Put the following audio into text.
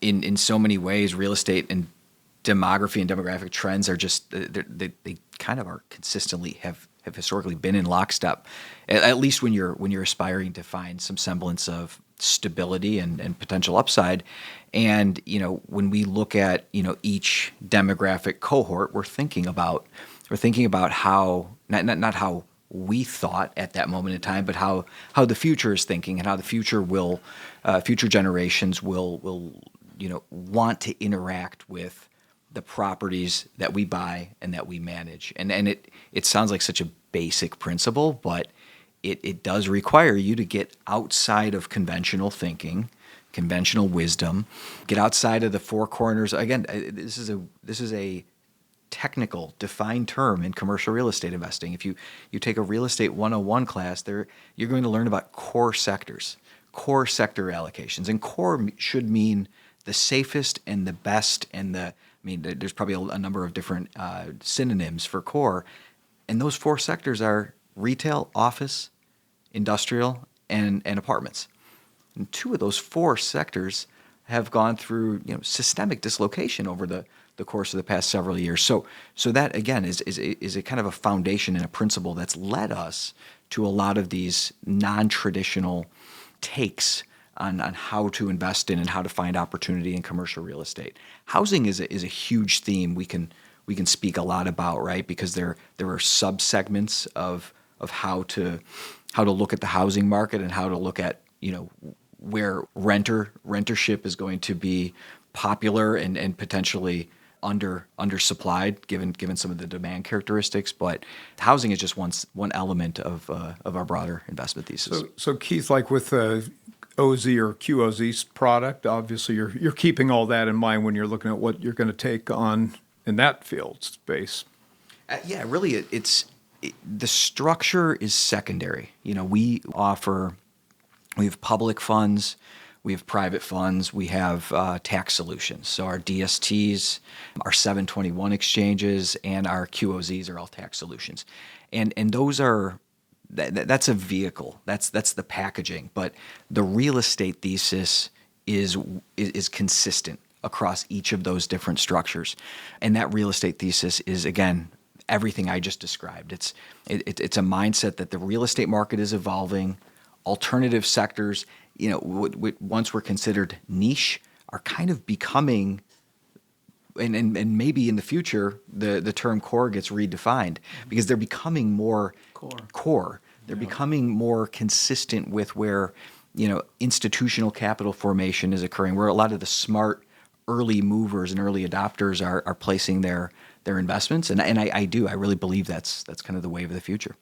in so many ways, real estate and demography and demographic trends are just they kind of are consistently have historically been in lockstep. At least when you're aspiring to find some semblance of stability and potential upside. And when we look at each demographic cohort, we're thinking about how not how we thought at that moment in time, but how the future is thinking and how the future will future generations will want to interact with the properties that we buy and that we manage. And it sounds like such a basic principle, but it does require you to get outside of conventional thinking, conventional wisdom, get outside of the four corners. Again, this is a technical, defined term in commercial real estate investing. If you take a real estate 101 class, you're going to learn about core sectors, core sector allocations. And core should mean the safest and the best there's probably a number of different synonyms for core. And those four sectors are retail, office, industrial, and apartments. And two of those four sectors have gone through systemic dislocation over the course of the past several years. So that again is a kind of a foundation and a principle that's led us to a lot of these non-traditional takes on how to invest in and how to find opportunity in commercial real estate. Housing is a huge theme we can speak a lot about, right? Because there are subsegments of how to look at the housing market and how to look at where rentership is going to be popular and potentially undersupplied given some of the demand characteristics. But housing is just one element of our broader investment thesis. So Keith, like with the OZ or QOZ product, obviously you're keeping all that in mind when you're looking at what you're going to take on in that field space. Really, the structure is secondary. We have public funds, we have private funds, we have tax solutions. So our DSTs, our 721 exchanges, and our QOZs are all tax solutions. And those are that's a vehicle. That's the packaging. But the real estate thesis is consistent across each of those different structures. And that real estate thesis is, again, everything I just described. It's a mindset that the real estate market is evolving. Alternative sectors, once were considered niche, are kind of becoming, and maybe in the future the term core gets redefined because they're becoming more core. They're becoming more consistent with where institutional capital formation is occurring, where a lot of the smart early movers and early adopters are placing their investments. And I really believe that's kind of the wave of the future.